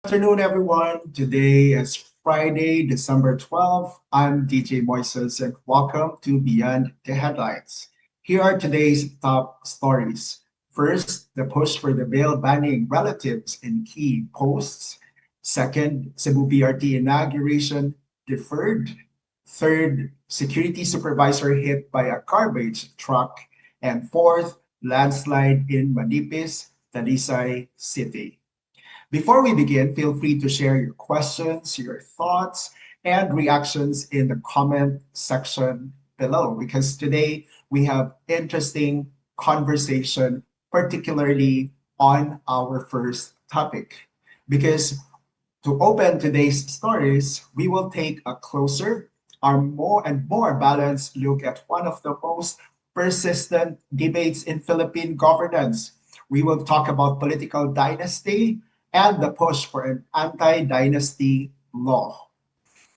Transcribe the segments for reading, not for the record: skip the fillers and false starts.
Afternoon, everyone. Today is Friday, December 12th. I'm DJ Moises, and welcome to Beyond the Headlines. Here are today's top stories. First, the push for the bill banning relatives in key posts. Second, Cebu BRT inauguration deferred. Third, security supervisor hit by a garbage truck. And fourth, landslide in Manipis, Talisay City. Before we begin, feel free to share your questions, your thoughts, and reactions in the comment section below because today we have interesting conversation, particularly on our first topic. Because to open today's stories, we will take a closer, our more balanced look at one of the most persistent debates in Philippine governance. We will talk about political dynasty and the push for an anti-dynasty law.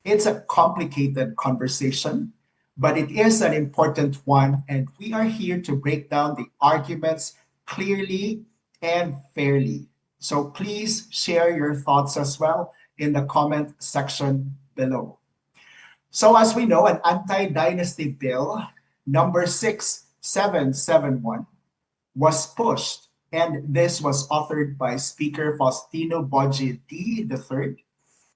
It's a complicated conversation, but it is an important one, and we are here to break down the arguments clearly and fairly. So please share your thoughts as well in the comment section below. So as we know, an anti-dynasty bill, number 6771, was pushed, and this was authored by Speaker Faustino Bojie III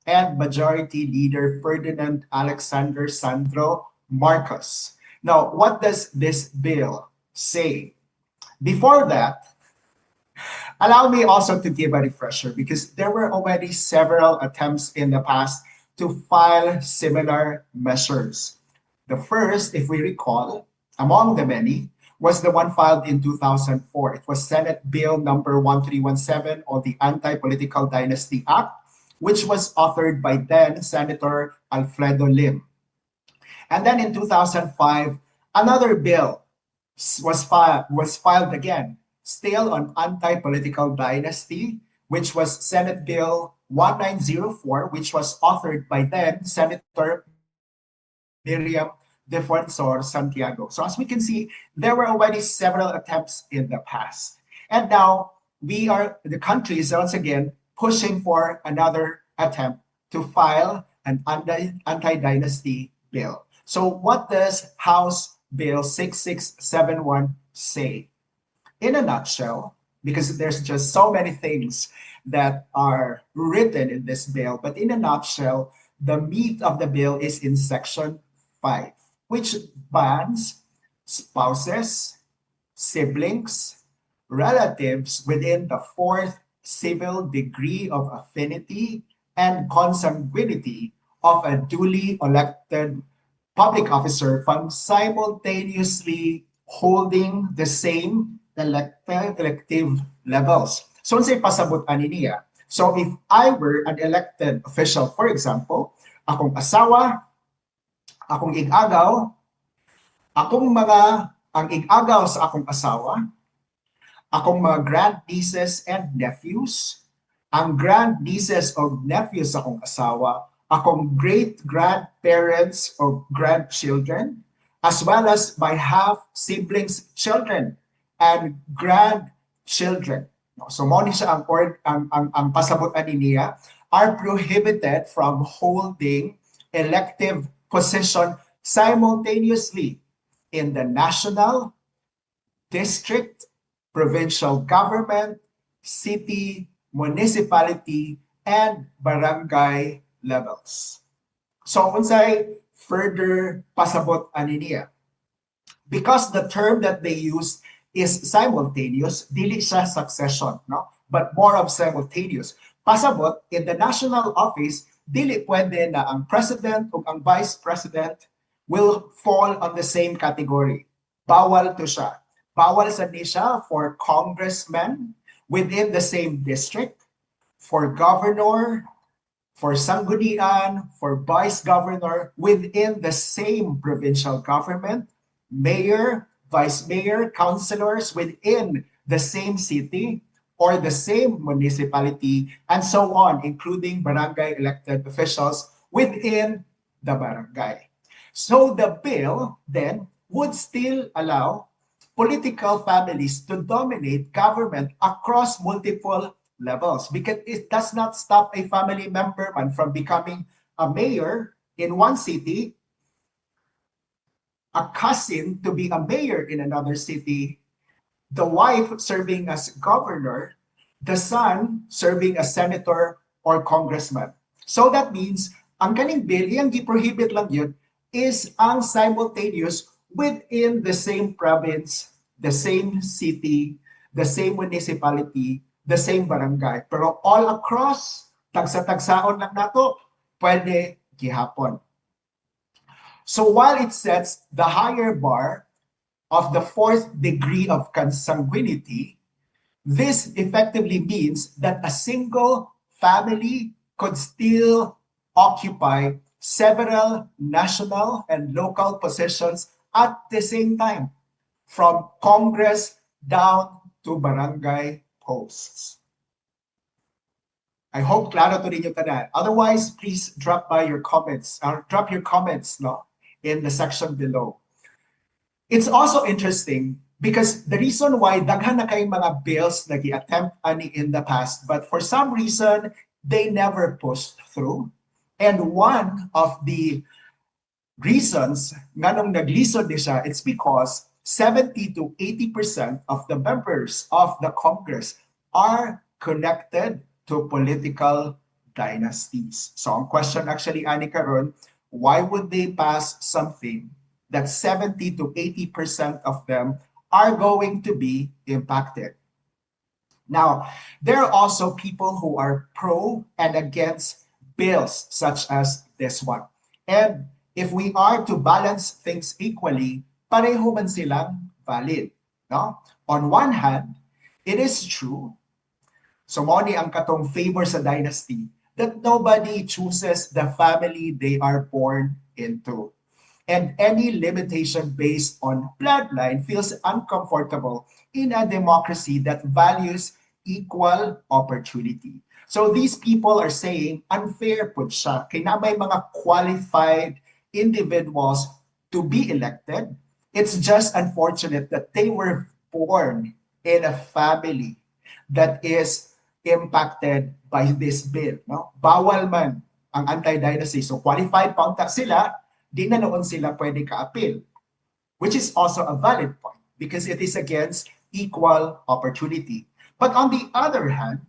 and Majority Leader Ferdinand Alexander Sandro Marcos. Now, what does this bill say? Before that, allow me also to give a refresher because there were already several attempts in the past to file similar measures. The first, if we recall, among the many, was the one filed in 2004. It was Senate Bill number 1317 or the Anti-Political Dynasty Act, which was authored by then Senator Alfredo Lim. And then in 2005, another bill was filed again, still on anti-political dynasty, which was Senate Bill 1904, which was authored by then Senator Miriam Defensor Santiago. So as we can see, there were already several attempts in the past. And now the country is once again pushing for another attempt to file an anti-dynasty bill. So what does House Bill 6671 say? In a nutshell, because there's just so many things that are written in this bill, but in a nutshell, the meat of the bill is in section 5, which bans spouses, siblings, relatives within the fourth civil degree of affinity and consanguinity of a duly elected public officer from simultaneously holding the same elective levels. So, unsay pasabot ani niya? So, if I were an elected official, for example, akong asawa, akong igagaw, ang igagaw sa akong asawa, akong mga grandnieces and nephews, ang grandnieces o nephews sa akong asawa, akong great-grandparents o grandchildren, as well as my half-siblings' children and grandchildren. So mo ni siya ang pasabutan niya are prohibited from holding elective position simultaneously in the national, district, provincial government, city, municipality, and barangay levels. So unsay further pasabot ani niya? Because the term that they use is simultaneous, dili siya succession, no? But more of simultaneous. Pasabot, in the national office, dili pwede na ang president o ang vice president will fall on the same category. Bawal to siya. Bawal sa siya for congressmen within the same district, for governor, for sanggunian, for vice governor within the same provincial government, mayor, vice mayor, councilors within the same city or the same municipality, and so on, including barangay elected officials within the barangay. So the bill then would still allow political families to dominate government across multiple levels because it does not stop a family member man from becoming a mayor in one city, a cousin to be a mayor in another city, the wife serving as governor, the son serving as senator or congressman. So that means, ang kaning bill, iyang gi-prohibit lang yun, is ang simultaneous within the same province, the same city, the same municipality, the same barangay. Pero all across, tagsa-tagsaon lang nato, pwede gihapon. So while it sets the higher bar of the fourth degree of consanguinity, this effectively means that a single family could still occupy several national and local positions at the same time, from Congress down to barangay posts. I hope klaro to ninyo tanan. Otherwise, please drop by your comments or drop your comments no, in the section below. It's also interesting because the reason why daghan na kay mga bills na gi-attempt ani in the past, but for some reason, they never pushed through. And one of the reasons nga nung naglisod ni siya, it's because 70 to 80% of the members of the Congress are connected to political dynasties. So ang question actually, ani karon, why would they pass something that 70 to 80% of them are going to be impacted? Now, there are also people who are pro and against bills such as this one. And if we are to balance things equally, pareho man silang valid. No? On one hand, it is true, so mo ni ang katong favor sa dynasty, that nobody chooses the family they are born into. And any limitation based on bloodline feels uncomfortable in a democracy that values equal opportunity. So these people are saying unfair po siya. Kaya na may mga qualified individuals to be elected. It's just unfortunate that they were born in a family that is impacted by this bill. No? Bawal man ang anti-dynasty. So qualified pa unta sila, di na noon sila pwede ka-appeal, which is also a valid point because it is against equal opportunity. But on the other hand,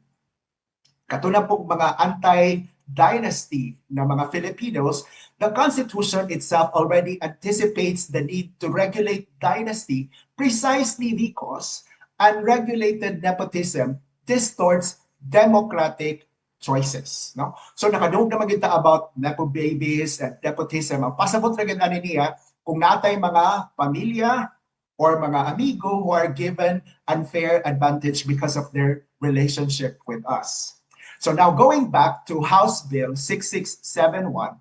katulad pong mga anti-dynasty na mga Filipinos, the Constitution itself already anticipates the need to regulate dynasty precisely because unregulated nepotism distorts democratic choices. No? So nakadungog naman kita about nepo babies and nepotism. Ang pasabot na ganda niya, kung natay mga pamilya or mga amigo who are given unfair advantage because of their relationship with us. So now going back to House Bill 6671,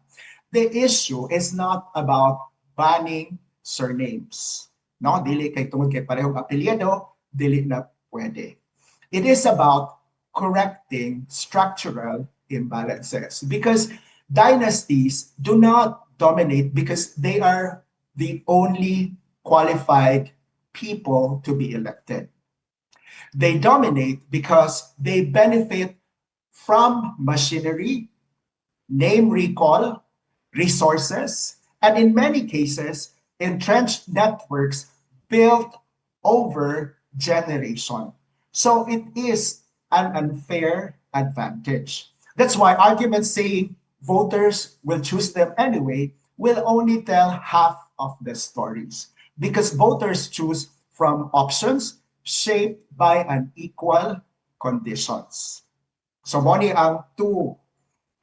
the issue is not about banning surnames. No, dili kay tungod kay parehong apelyido, dili na pwede. It is about correcting structural imbalances because dynasties do not dominate because they are the only qualified people to be elected. They dominate because they benefit from machinery, name recall, resources, and in many cases, entrenched networks built over generation. So it is an unfair advantage. That's why arguments saying voters will choose them anyway will only tell half of the stories because voters choose from options shaped by unequal conditions. So moni ang two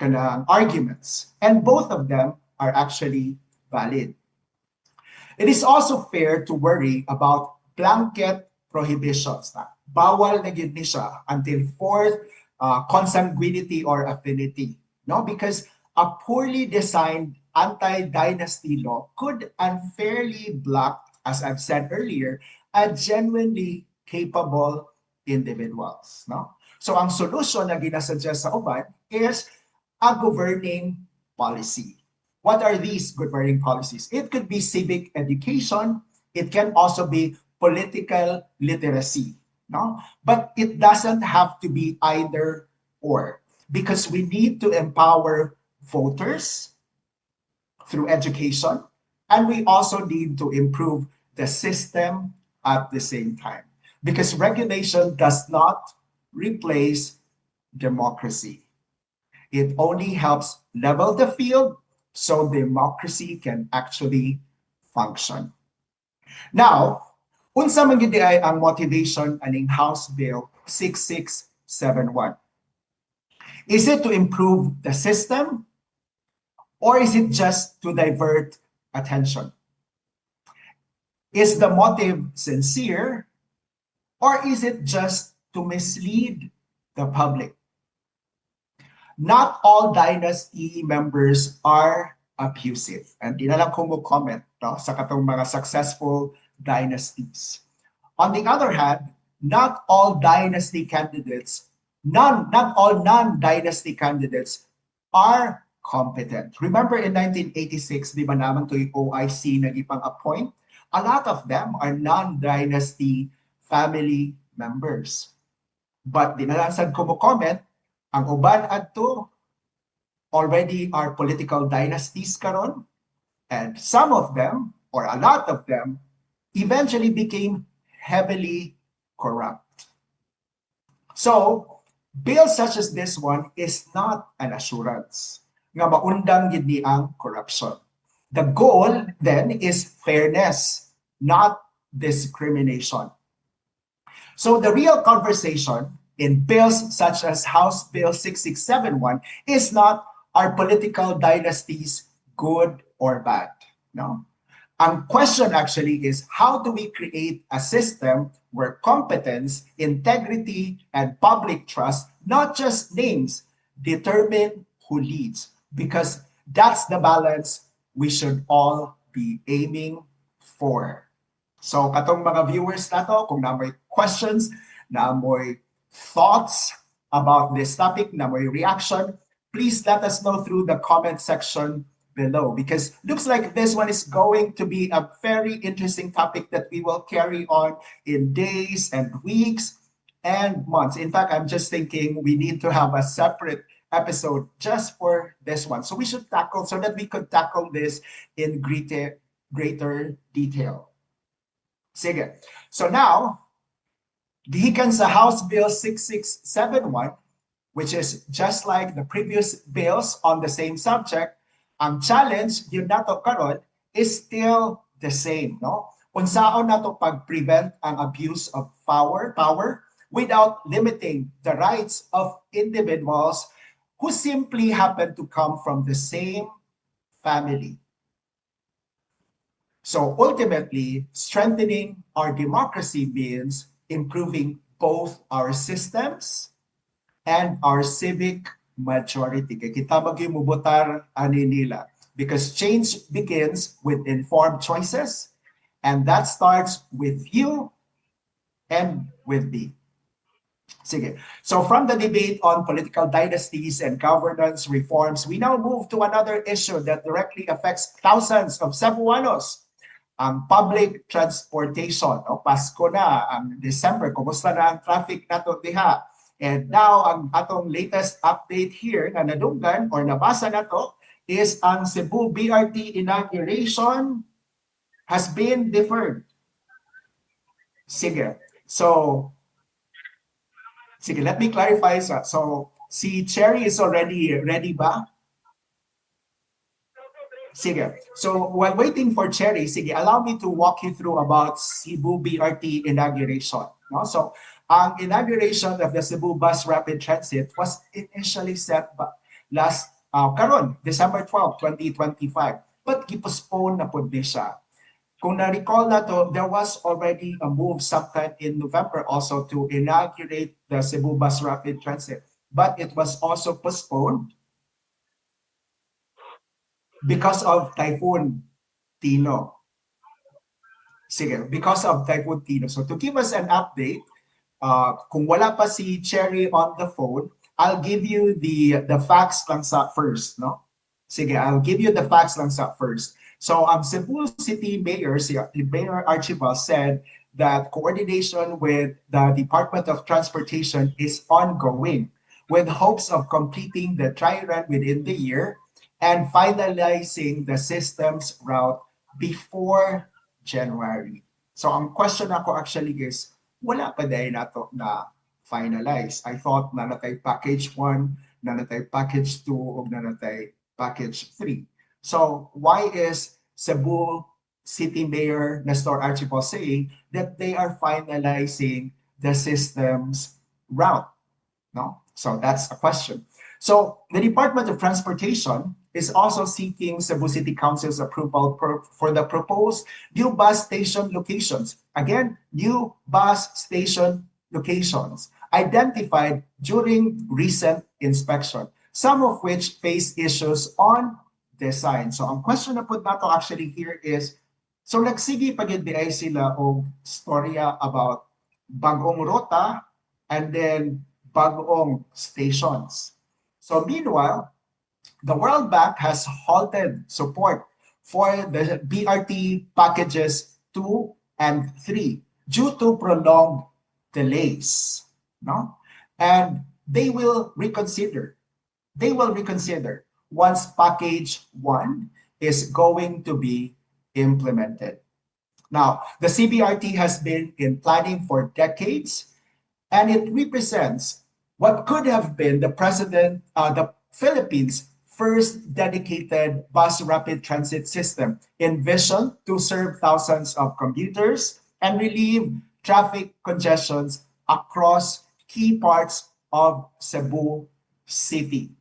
kanang arguments, and both of them are actually valid. It is also fair to worry about blanket prohibitions na bawal na gyud ni siya until fourth consanguinity or affinity, no? Because a poorly designed anti-dynasty law could unfairly block, as I've said earlier, a genuinely capable individuals, no? So ang solution na ginasuggest sa uban is a governing policy. What are these governing policies? It could be civic education. It can also be political literacy. no? But it doesn't have to be either or, because we need to empower voters through education, and we also need to improve the system at the same time, because regulation does not replace democracy. It only helps level the field so democracy can actually function. Now, unsa man gyud ay ang motivation aning House Bill 6671? Is it to improve the system, or is it just to divert attention? Is the motive sincere, or is it just to mislead the public? Not all dynasty members are abusive. And di na lang ko mo comment, no, sa katong mga successful dynasties. On the other hand, not all dynasty candidates, not all non-dynasty candidates are competent. Remember in 1986, di ba naman to yung OIC na ipang-appoint? A lot of them are non-dynasty family members. But di na lang sad ko mo comment, ang uban adto already are political dynasties karon, and some of them, or a lot of them, eventually became heavily corrupt. So, bills such as this one is not an assurance nga maundang gid ni ang corruption. The goal then is fairness, not discrimination. So the real conversation in bills such as House Bill 6671 is not, are political dynasties good or bad? No. Ang question actually is, how do we create a system where competence, integrity, and public trust, not just names, determine who leads? Because that's the balance we should all be aiming for. So katong mga viewers nato, kung na may questions, na may thoughts about this topic, na may reaction, please let us know through the comment section below, because looks like this one is going to be a very interesting topic that we will carry on in days and weeks and months. In fact, I'm just thinking we need to have a separate episode just for this one. So we should tackle, so that we could tackle this in greater detail. Sige. So now, gikan sa House Bill 6671, which is just like the previous bills on the same subject, ang challenge yun nato karon is still the same, no? Unsaon nato pag-prevent ang abuse of power without limiting the rights of individuals who simply happen to come from the same family. So ultimately, strengthening our democracy means improving both our systems and our civic majority. Kaya kita maghimubutar ani nila. Because change begins with informed choices, and that starts with you and with me. Sige. So from the debate on political dynasties and governance reforms, we now move to another issue that directly affects thousands of Cebuanos. Ang public transportation. O Pasko na, ang December, kumusta na ang traffic nato diha? And now, ang atong latest update here na nadunggan or nabasa nato is ang Cebu BRT inauguration has been deferred. Sige. So, let me clarify. So, si Cherry is already ready ba? Sige. So, while waiting for Cherry, sige, allow me to walk you through about Cebu BRT inauguration. No? So, ang inauguration of the Cebu Bus Rapid Transit was initially set last karon, December 12, 2025. But gipostpone na po siya. Kung na-recall na to, there was already a move sometime in November also to inaugurate the Cebu Bus Rapid Transit. But it was also postponed because of Typhoon Tino. Sige, because of Typhoon Tino. So to give us an update, kung wala pa si Cherry on the phone, I'll give you the facts lang sa first, no? Sige, I'll give you the facts lang sa first. So Cebu City Mayor, si Mayor Archibald said that coordination with the Department of Transportation is ongoing, with hopes of completing the dry run within the year and finalizing the system's route before January. So ang question ako actually is, wala pa dahil nato na finalize. I thought na natay package 1, na natay package 2, o na natay package 3. So why is Cebu City Mayor Nestor Archibald saying that they are finalizing the system's route? No? So that's a question. So the Department of Transportation is also seeking Cebu City Council's approval for the proposed new bus station locations. Again, new bus station locations identified during recent inspection, some of which face issues on design. So ang question na po nato actually here is, so nagsigi pagid di ay sila og storya about bagong rota and then bagong stations. So meanwhile, the World Bank has halted support for the BRT packages 2 and 3 due to prolonged delays. No? And they will reconsider. They will reconsider once package 1 is going to be implemented. Now, the CBRT has been in planning for decades, and it represents what could have been the Philippines' first dedicated bus rapid transit system, envisioned to serve thousands of commuters and relieve traffic congestions across key parts of Cebu City.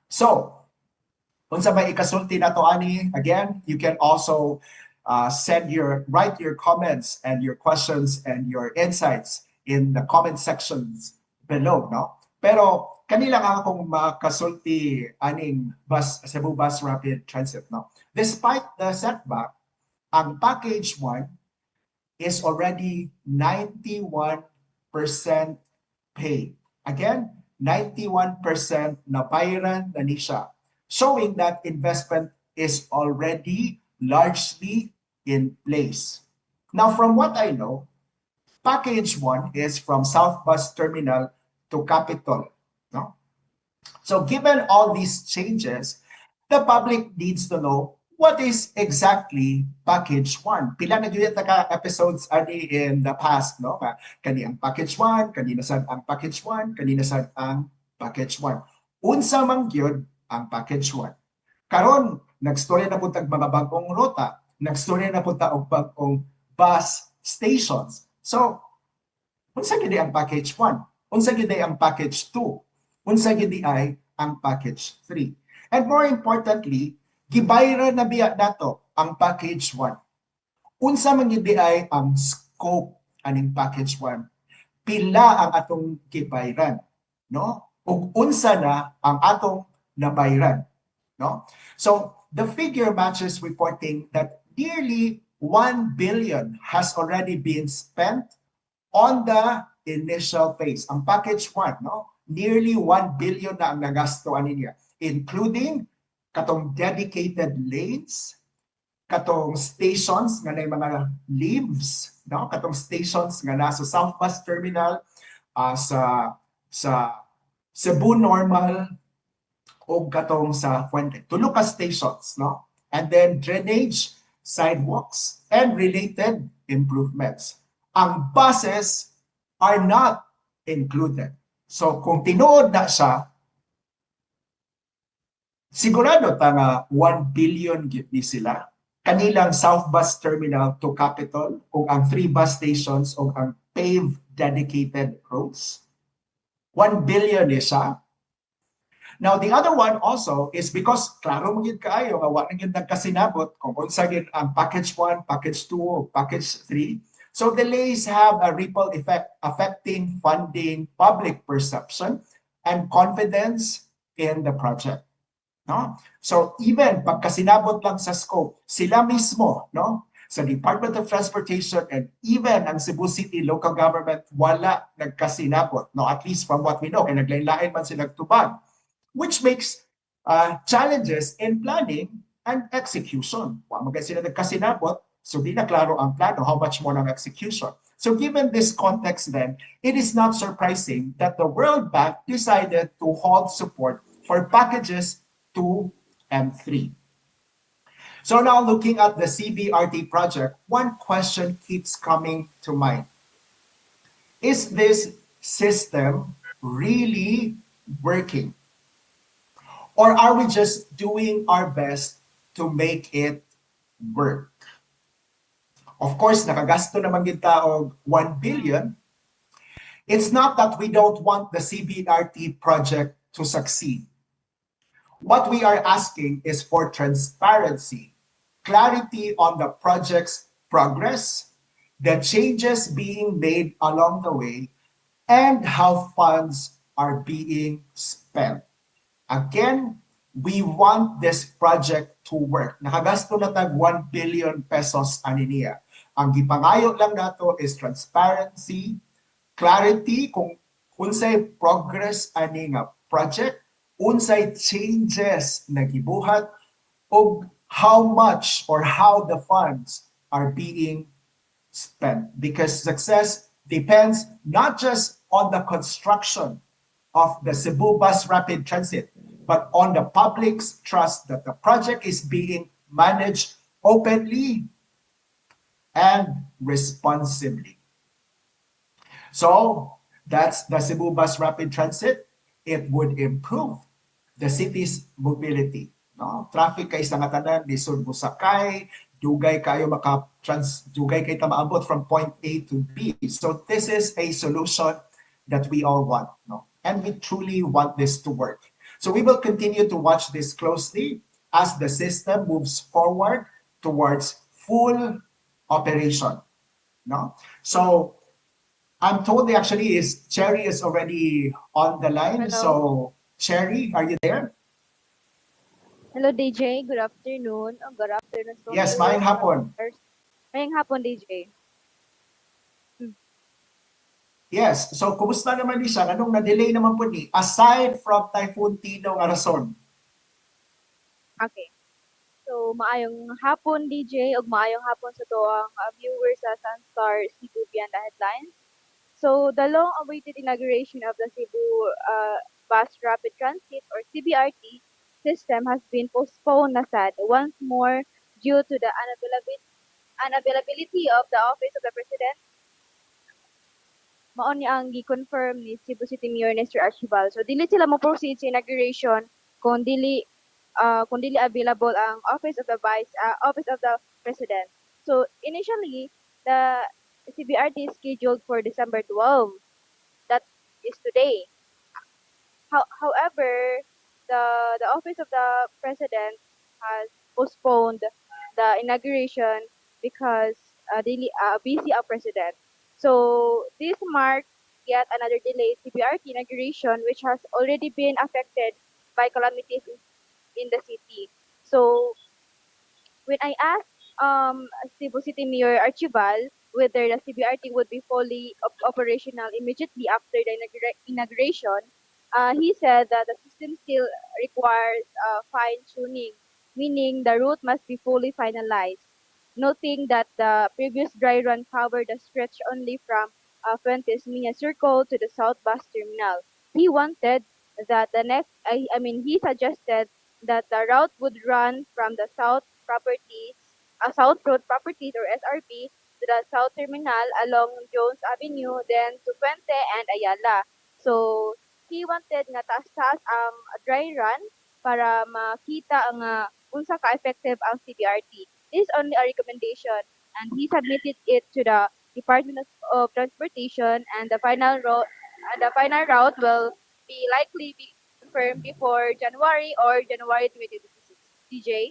So, unsa may ikasulti nato ani? Again, you can also write your comments and your questions and your insights in the comment sections below, no? Pero kanila nga akong makasulti aning Cebu Bus Rapid Transit, no? Despite the setback, ang package 1 is already 91% paid. Again, 91% na bayaran na ni siya, showing that investment is already largely in place. Now, from what I know, package 1 is from South Bus Terminal to Capitol. No? So given all these changes, the public needs to know what is exactly package 1. Pila na gyud ka episodes ani in the past, no? Kani ang package 1, kanina sad ang package 1, kanina sad ang package 1. Unsa man gyud ang package 1. Karon nagstorya na pud tag mga bagong rota, nagstorya na pud ta og bagong bus stations. So, unsa gyud ang package 1? Unsa gyud ang package 2? Unsa gyud ay ang package 3? And more importantly, gibayra na biya nato ang package 1. Unsa man gyud ay ang scope aning package 1? Pila ang atong gibayran, no? Ug unsa na ang atong nabayran, no? So, the figure matches reporting that nearly 1 billion has already been spent on the initial phase. Ang package 1, no? Nearly 1 billion na ang nagasto niya, including katong dedicated lanes, katong stations nga na mga leaves, no? Katong stations nga na sa South Bus Terminal, sa Cebu Normal, o katong sa Fuente. Tulo ka stations, no? And then drainage, sidewalks, and related improvements. Ang buses are not included. So kung tinuod na siya, sigurado ta nga 1 billion ni sila kanilang South Bus Terminal to Capitol o ang 3 bus stations o ang paved dedicated roads. 1 billion ni siya. Now, the other one also is because klaro mo yun kaayo nga wala yun nagkasinabot kung unsa yun ang package 1, package 2, package 3. So delays have a ripple effect affecting funding, public perception, and confidence in the project. No? So even pagkasinabot lang sa scope, sila mismo, no? Sa Department of Transportation and even ang Cebu City local government wala nagkasinabot, no? At least from what we know, kaya naglain-lain man sila tubag, which makes challenges in planning and execution. Wa magay sila nagkasinabot, So di na klaro ang plano, how much more ng execution. So given this context then, it is not surprising that the World Bank decided to halt support for packages 2 and 3. So now looking at the CBRT project, one question keeps coming to mind. Is this system really working? Or are we just doing our best to make it work? Of course, nakagasto naman yung tao 1 billion. It's not that we don't want the CBRT project to succeed. What we are asking is for transparency, clarity on the project's progress, the changes being made along the way, and how funds are being spent. Again, we want this project to work. Nakagasto na tag 1 billion pesos aniniya. Ang gipangayo lang nato is transparency, clarity kung unsay progress ani nga project, unsay changes na gibuhat, o how much or how the funds are being spent. Because success depends not just on the construction of the Cebu Bus Rapid Transit, but on the public's trust that the project is being managed openly and responsibly. So that's the Cebu Bus Rapid Transit. It would improve the city's mobility. No? Traffic kay sa nga tanan, lisod mo sakay, dugay kayo dugay kay maabot from point A to B. So this is a solution that we all want. No? And we truly want this to work. So we will continue to watch this closely as the system moves forward towards full operation. No? So I'm told actually Cherry is already on the line. Hello. So Cherry, are you there? Hello, DJ. Good afternoon. Good afternoon. So Yes, maayong hapon. Mayang hapon, DJ. Yes. So kumusta naman ni siya? Anong na-delay naman po ni? Aside from Typhoon Tino nga rason. Okay. So, maayong hapon, DJ, ug maayong hapon sa tuwang viewers sa Sunstar Cebu Beyond the Headlines. So, the long-awaited inauguration of the Cebu Bus Rapid Transit or CBRT system has been postponed na sad once more due to the unavailability of the Office of the President. Mao ni ang gi-confirm ni Cebu City Mayor Nestor Archibald. So, dili sila mo proceed sa inauguration kung dili available ang Office of the President. So, initially, the CBRT is scheduled for December 12. That is today. However, the Office of the President has postponed the inauguration because busy ang President. So, this marks yet another delayed CBRT inauguration which has already been affected by calamities in the city. So, when I asked Cebu City Mayor Archibald whether the CBRT would be fully operational immediately after the inauguration, he said that the system still requires fine-tuning, meaning the route must be fully finalized, noting that the previous dry run covered the stretch only from Fuentes Minya Circle to the South Bus Terminal. He wanted that he suggested that the route would run from the South Road Properties or SRP to the South Terminal along Jones Avenue, then to Puente and Ayala. So, he wanted nga taas-taas ang dry run para makita ang unsa ka-effective ang CBRT. This is only a recommendation and he submitted it to the Department of Transportation and the final route will likely be confirmed before January or January 2026. DJ?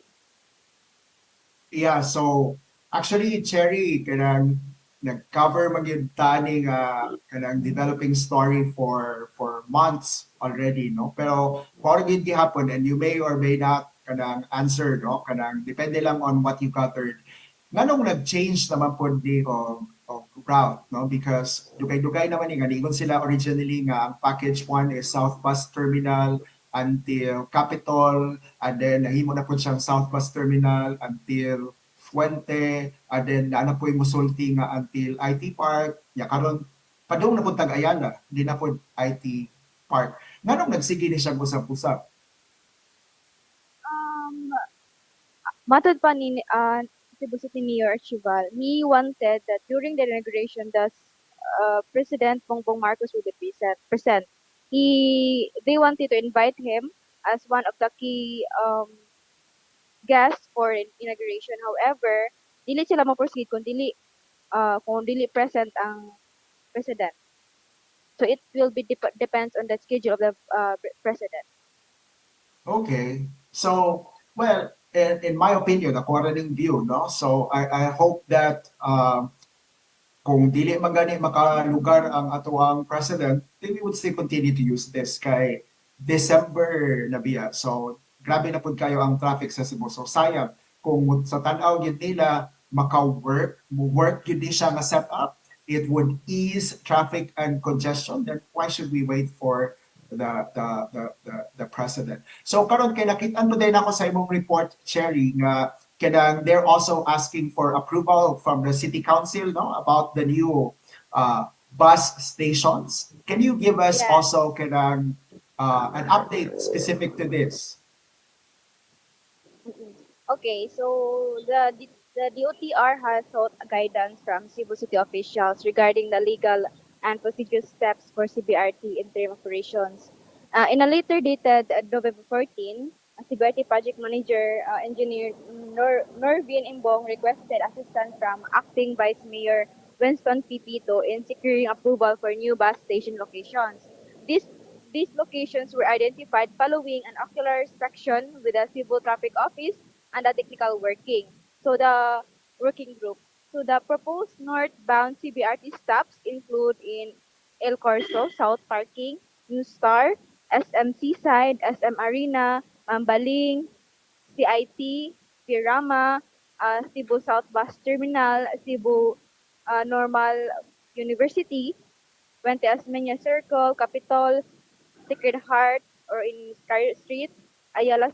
Yeah, so actually Cherry kanang nag-cover magyud tani nga kanang developing story for months already, no? Pero for gyud gihapon, and you may or may not kanang answer, no? Kanang depende lang on what you gathered. Nganong nag-change naman po di of route, no? Because dugay-dugay naman ni ganingon sila originally nga ang package 1 is South Bus Terminal until Capitol, and then nahimo na po siyang South Bus Terminal until Fuente, and then na po yung musulti nga until IT Park, ya karon padung na po tag Ayala, di na po IT Park. Nganong nagsige ni siya usap-usap? Um, Matod pa ni Cebu City Mayor Archival, he wanted that during the inauguration, the President Bongbong Marcos would be present. They wanted to invite him as one of the key guests for inauguration. However, dili sila mo-proceed kung dili present ang president. So it will be depends on the schedule of the president. Okay. So, well, in my opinion, ako rin view, no? So, I hope that kung dili magani makalugar ang atuang president, then we would still continue to use this kay December na biya. So, grabe na pud kayo ang traffic sa Cebu. So, sayang kung sa tanaw gyud nila maka-work, work gyud di siya nga set up, it would ease traffic and congestion. Then why should we wait for the president? So karon kay nakita mo din ako sa imong report, Cherry, nga kanang they're also asking for approval from the city council, no, about the new bus stations. Can you give us Yes. also kanang an update specific to this? Mm-mm. Okay, so the DOTR has sought guidance from Cebu City officials regarding the legal and procedural steps for CBRT interim operations. In a letter dated November 14, CBRT project manager engineer Norvin Imbong requested assistance from acting Vice Mayor Winston Pipito in securing approval for new bus station locations. These these locations were identified following an ocular inspection with the Civil Traffic Office and the technical the working group. So the proposed northbound CBRT stops include in El Corso, South Parking, New Star, SM Seaside, SM Arena, Mambaling, CIT, Pirama, Cebu South Bus Terminal, Cebu Normal University, Puente Asmeña Circle, Capitol, Sacred Heart, or in Sky Street, Ayala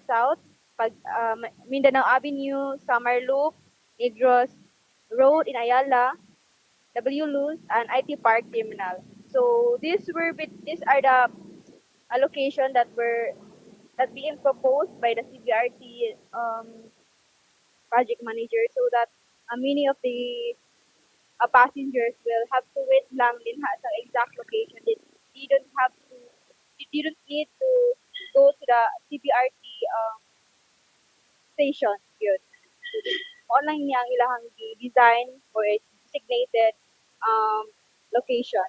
South, Mindanao Avenue, Summer Loop, Negros Road in Ayala, W. Luz, and IT Park Terminal. So these are the allocation that being proposed by the CBRT project manager, so that many of the passengers will have to wait lang din sa exact location. They don't have to, they don't need to go to the CBRT station. Yun. Online niya ang ilahang design for a designated location.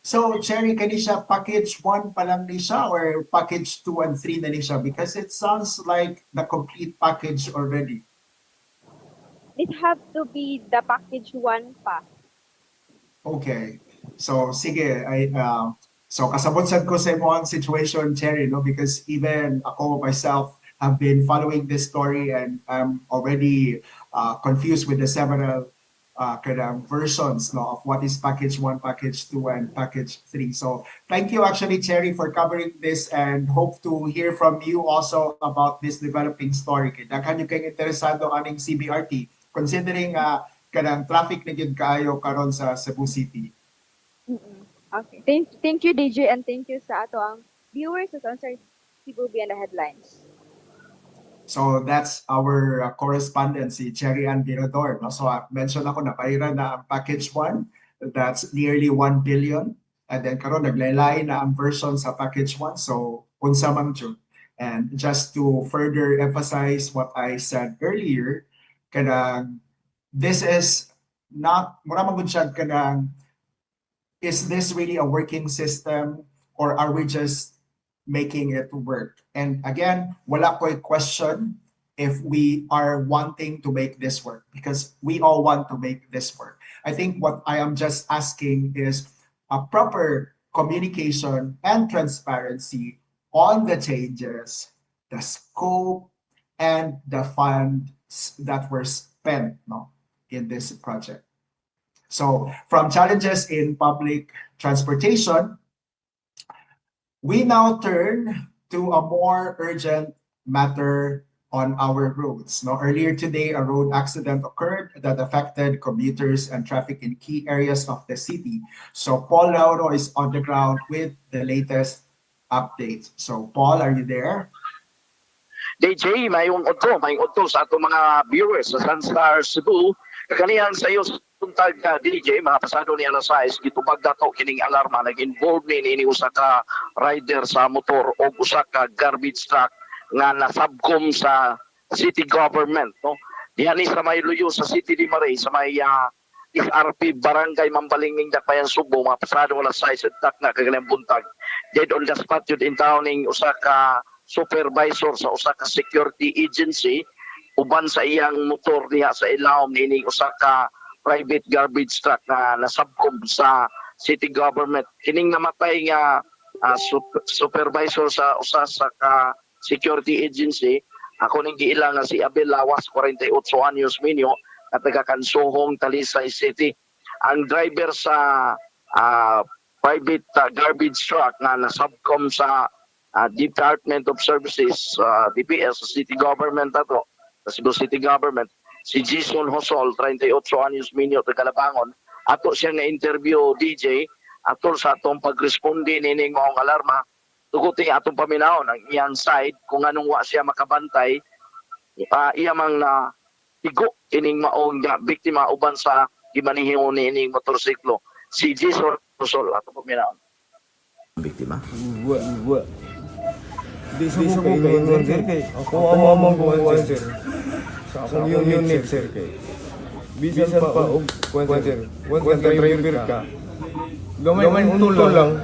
So, Cherry, kani siya package 1 pa lang ni siya or package 2 and 3 na ni siya? Because it sounds like the complete package already. It have to be the package 1 pa. Okay. So, sige. So, kasabot sad ko sa imo ang situation, Cherry, no? Because even ako myself have been following this story and I'm already confused with the several versions, no, of what is package 1, package 2, and package 3. So, thank you actually, Cherry, for covering this and hope to hear from you also about this developing story. Daghan yung kayong interesado aning CBRT considering kanang traffic na gyud kaayo karon sa Cebu City. Mm-mm. Okay. Thank you, DJ, and thank you sa ato ang viewers sa Concert Cebu Beyond the Headlines. So that's our correspondent, si Cherry Ann Birador. No? So mention ako na pairan na ang package 1, that's nearly 1 billion. And then karon naglaylay na ang version sa package 1. So unsa man jud. And just to further emphasize what I said earlier, kanang this is not mura man gud siya kanang is this really a working system or are we just making it work? And again, wala ko'y question if we are wanting to make this work because we all want to make this work. I think what I am just asking is a proper communication and transparency on the changes, the scope, and the funds that were spent, no, in this project. So from challenges in public transportation, we now turn to a more urgent matter on our roads. Now, earlier today, a road accident occurred that affected commuters and traffic in key areas of the city. So Paul Lauro is on the ground with the latest updates. So Paul, are you there? DJ, mayong udto sa ato mga viewers sa Sunstar Cebu. Kaniyan sa iyo tuntag ka DJ, mga pasado ni alas 6, gitubag dato kining alarma nag-involve ni usa ka rider sa motor o usa ka garbage truck nga nasabkom sa city government, no? Dihan sa may luyo sa City di Maray sa may SRP Barangay Mambalingning Dakbayan Subo, mga pasado alas 6 at na kagalang buntag. Dead on the spot yun in town ning usa ka supervisor sa usa ka security agency uban sa iyang motor diha sa ilawom nining usa ka private garbage truck na nasabkom sa city government. Kining namatay nga supervisor sa usa sa ka security agency, ako ning giila nga si Abel Lawas, 48 anyos minyo, at taga-Kansuhong, Talisay City. Ang driver sa private garbage truck na nasabkom sa Department of Services, DPS, sa city government ato, sa Cebu City Government, si Jason Hosol, 38 anyos minyo, taga-Labangon. Ato siya nga interview, DJ, ato sa atong pagresponde nining maong alarma, tuguti atong paminahon ang iyang side kung anong wa siya makabantay, iya mang na tigo ining maong biktima uban sa gimanihingon nining motorsiklo. Si Jason Hosol, atong paminahon. Biktima? Buwa. Di sa ko kayo, sir, kay ako amang buwan, sir. Sa akong unit, sir, kay bisan pa og kuwan, sir. Kuwan driver ka. Gamay unto lang.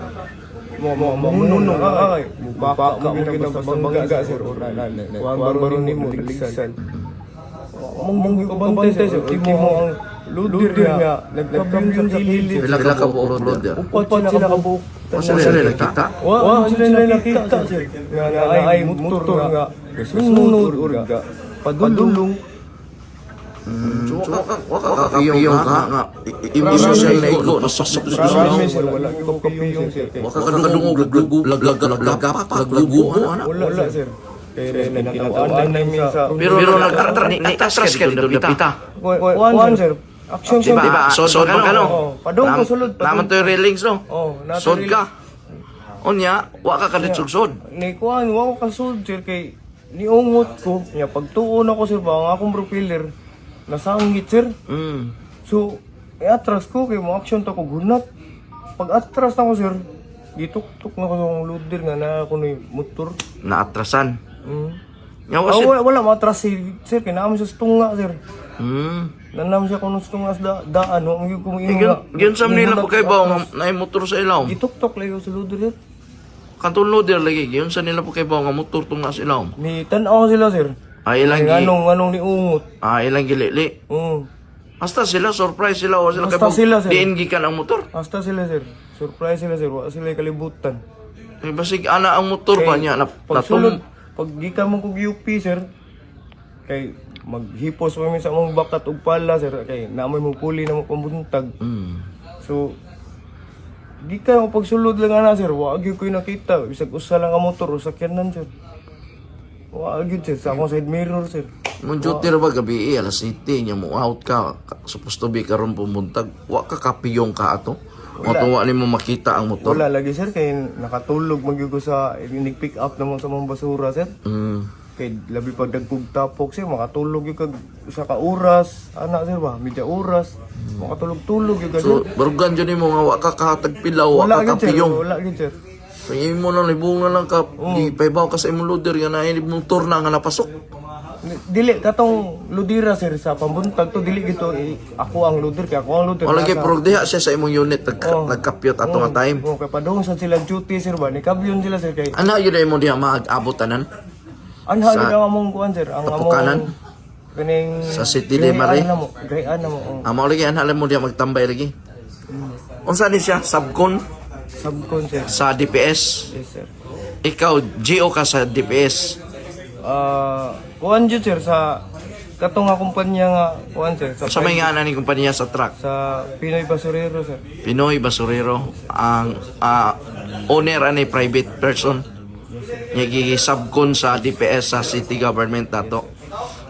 Mamunong ka kay. Baka mo ginabasta bangga, sir. Kuwan baron nimo ligsan. Mong kabantay, sir. Timo ang loader nga nagkabiyong sa kilid. Sila ka buo loader. Upat sila ka buo. Sila nakita? Sila nakita, sir. Nga ay motor nga. Sunod nga. Padulong. So, waka kapiyong ka nga. Imbis siya na iko. Nasasok sa Marami, sila. sir. Wala kapiyong, sir. Waka kadungog, laglaga, Wala, sir. Kaya nagkinatawaan namin sa... Pero nagtatras ka dito napita. Kuwan, sir. Action, sir. Diba? Sod ka no? Padung ko sulod. Naman to yung railings no? Sod ka. Onya, waka ka dito Ni kuwan, wako kasulod, sir. Kay niungot ko. Niya, pagtuon ako, sir, ba ang akong propeller. Nasanggit, sir. So, atras ko, kay mo action to ko gunat. Pag atras na ko, sir, gituk-tuk na ko sa loader nga na ako na motor. Naatrasan. Wala matras si sir, kaya naman siya sa tunga, sir. Nanam siya kung sa tunga sa daan, no? Ang kumain Yun sa nila po kayo ba na motor sa ilaw? gituk-tuk lang yung sa loader, sir. Kantong loader lagi. Yun sa nila po kayo ba nga motor tunga sa ilaw? Ni tanaw sila, sir. Ilang Anong niungot. ilang gilili. Basta sila, surprise sila. O sila Basta sila, sir. Diingi ka ng motor. Basta sila, sir. Surprise sila, sir. Wala sila kalibutan. Basig, ana ang motor ba niya? Pagsulod, pag gikan mo kong UP, sir, kay maghipos kami sa among bakat ug pala, sir, kay namoy mo puli na mo pambuntag. So, gikan mo pagsulod lang ana, sir, wag gyud ko nakita. Bisag usa lang ang motor o sakyanan, sir. Wag gyud, sir, sa akong side mirror, sir. Nung duty ra ba gabi, alas 7, niya mo out ka. Supposed to be karon pumuntag. Wa ka kapiyong ka ato. O tuwa ni mo makita ang motor. Wala lagi, sir, kay nakatulog magyud ko sa pick up naman sa mga basura, sir. Kay labi pag dagkog tapok, sir, makatulog yung kag usa ka oras, ana, sir ba, medya oras, makatulog-tulog yung sir. So, barugan dyan mo nga wa ka kahatag pilaw, wa Wala ka gid, sir, kapiyong. wala gid, sir. So, mo na libungan lang ka. Di paibaw ka sa imong loader nga na motor na nga napasok. Dili katong ludira, sir, sa pambuntag to dili gito ako ang loader, kay ako ang loader. O lagi, pero diha siya sa imong unit nagkapyot ato nga time. Kay padung sa sila duty, sir ba, ni kabyon sila, sir, kay Ano yun ay mo diha maag-abotanan? anha gid ang among kuan, sir, ang Tapukanan? among kaning Sa City de Maray? Gayan na mo. Amo lagi, anhalan mo diha magtambay lagi. Unsa ni siya? Subcon Subcon, sir. sa DPS? Yes, sir. Ikaw, GO ka sa DPS? Kuan jud, sir, sa katong nga kumpanya nga kuan, sir, Sa may nga ni kumpanya sa truck? sa Pinoy Basurero, sir. Pinoy Basurero. Ang owner ani private person. Yes, Nga gigisabkon sa DPS sa city government nato.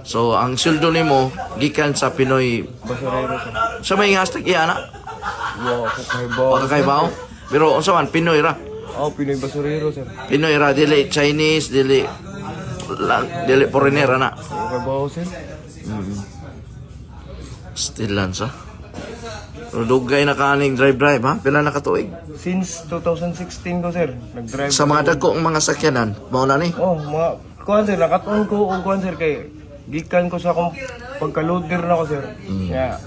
So ang sweldo nimo gikan sa Pinoy Basurero sir. sa may hashtag ana Wow, kakaibaw. pagkakaibaw. Pero unsa man Pinoy ra. Pinoy basurero sir. Pinoy ra dili Chinese dili foreigner na. Kakaibaw sir. Still lang sa. Pero dugay na kaning drive ha. Pila na katuig. Since 2016 ko sir, nag-drive Sa mga dagko ang mga sakyanan, mao na ni. mga kuan sir, nakatuon ko og kuan sir kay gikan ko sa akong pagka-loader na ko sir. Kaya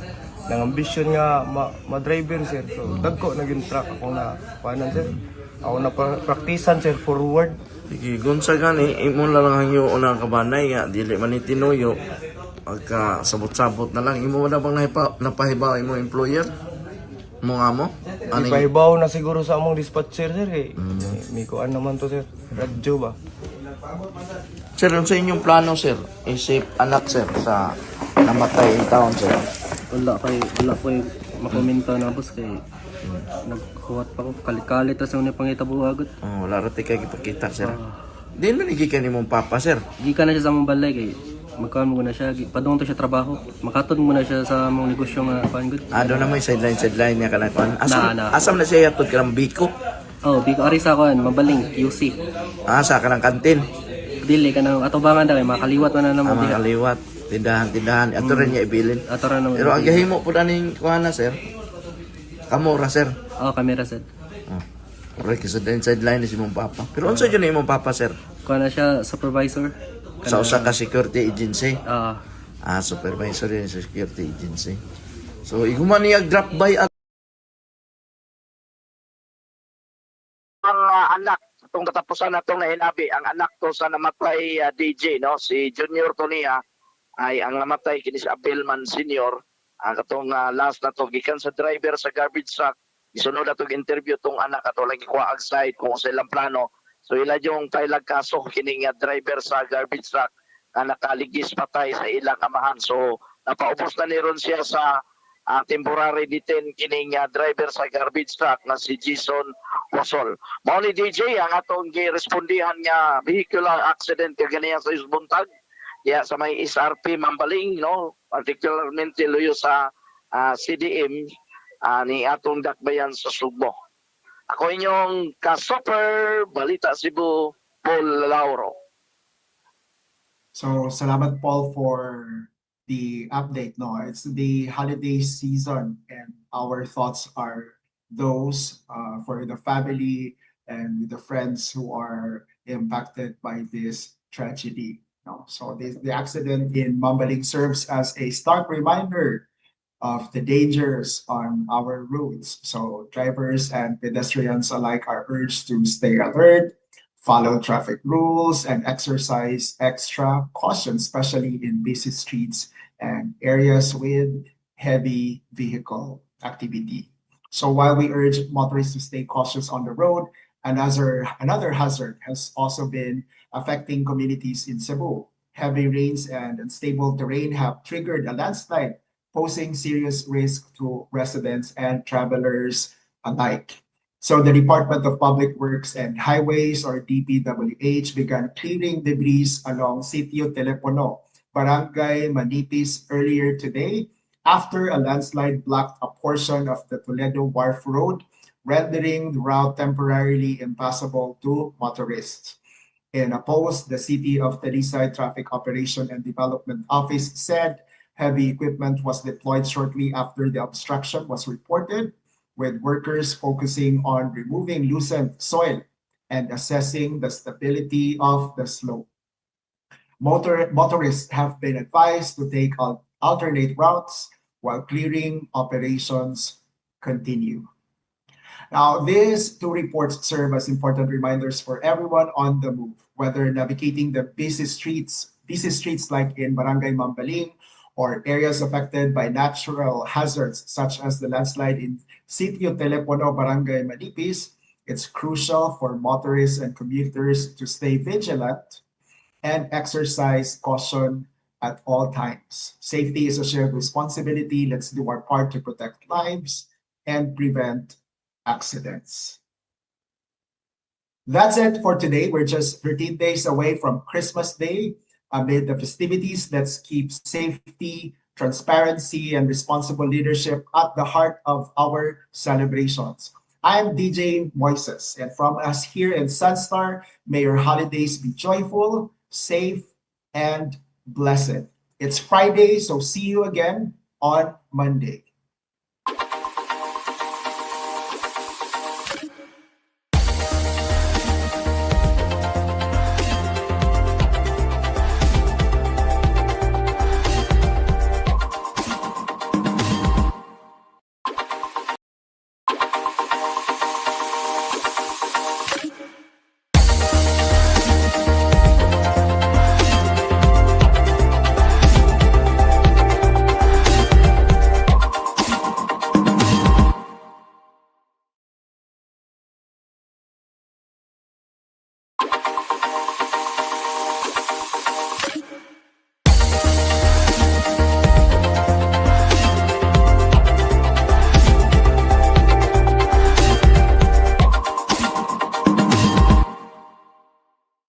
nang ambisyon nga ma-driver sir. So dagko naging truck ako na kuanan sir. Ako na praktisan sir forward. Sige, gunsa gani imo lang hangyo unang kabanay nga dili man ni tinuyo. Pagka sabot-sabot na lang imo na bang napahibaw imo employer? Mo nga mo? Aning Ipahibaw na siguro sa among dispatcher sir kay may kuan naman to sir. Radyo ba? Sir, ano sa inyong plano, sir? Isip anak, sir, sa namatay in town, sir. Wala po yung makomenta na boss kay nagkuhat pa ko kalit-kalit sa una pangitabuhagot. Oh, wala rati kay ipakita, sir. Di man gikan nimong papa, sir. Gikan na siya sa among balay kay magkaon mo na siya, padung to siya trabaho. Makatod mo na siya sa among negosyo nga kuan gud. Doon na mo yung sideline niya ka na kuan. Na. Asam na siya yatod ka ng biko. Oh, biko ari sa kuan, mabaling UC. Sa ka ng kantin. Dili ka nang atubangan daw kay makaliwat man na namo diha. Makaliwat. Tindahan. Ato rin niya ibilin. Ato ra naman. Pero ang gahimo po aning kuan na, sir. Kamura, sir. Camera set. Correct, kasi sideline ni si mong papa. Pero unsa dyan na imong papa, sir? Kuan na siya supervisor. Sa usa ka security agency. Ah, Supervisor yun sa security agency. So, iguman niya drop by at Ang anak, itong katapusan na itong nahinabi, ang anak to sa namatay DJ, no? Si Junior Tonia, ay ang namatay kini si Abelman Senior. Katong last na to, gikan sa driver sa garbage truck, isunod na itong interview tong anak ato lagi ko outside kung sa ilang plano. So ila yung taylag kaso kining driver sa garbage truck na nakaligis patay sa ilang amahan. So napaubos na ni ron siya sa temporary detain kining driver sa garbage truck na si Jason Wasol. Mao ni DJ ang atong girespondihan nga vehicular accident kaniya sa Isbuntag. Sa may SRP Mambaling, no? Particularmente luyo sa CDM ni atong dakbayan sa Sugbo. Ako inyong ka-super Balita Cebu, Paul Lauro. So, salamat Paul for the update. No, it's the holiday season, and our thoughts are those for the family and the friends who are impacted by this tragedy. No, so the accident in Mambaling serves as a stark reminder of the dangers on our roads. So drivers and pedestrians alike are urged to stay alert, follow traffic rules, and exercise extra caution, especially in busy streets and areas with heavy vehicle activity. So while we urge motorists to stay cautious on the road, another hazard has also been affecting communities in Cebu. Heavy rains and unstable terrain have triggered a landslide, posing serious risk to residents and travelers alike. So the Department of Public Works and Highways, or DPWH, began clearing debris along Sitio Telepono, Barangay Manipis earlier today after a landslide blocked a portion of the Toledo Wharf Road, rendering the route temporarily impassable to motorists. In a post, the City of Talisay Traffic Operation and Development Office said heavy equipment was deployed shortly after the obstruction was reported, with workers focusing on removing loosened soil and assessing the stability of the slope. Motorists have been advised to take alternate routes while clearing operations continue. Now, these two reports serve as important reminders for everyone on the move, whether navigating the busy streets like in Barangay Mambaling or areas affected by natural hazards such as the landslide in Sitio Telepono, Barangay Manipis. It's crucial for motorists and commuters to stay vigilant and exercise caution at all times. Safety is a shared responsibility. Let's do our part to protect lives and prevent accidents. That's it for today. We're just 13 days away from Christmas Day. Amid the festivities, let's keep safety, transparency, and responsible leadership at the heart of our celebrations. I'm DJ Moises, and from us here in Sunstar, may your holidays be joyful, safe, and blessed. It's Friday, so see you again on Monday.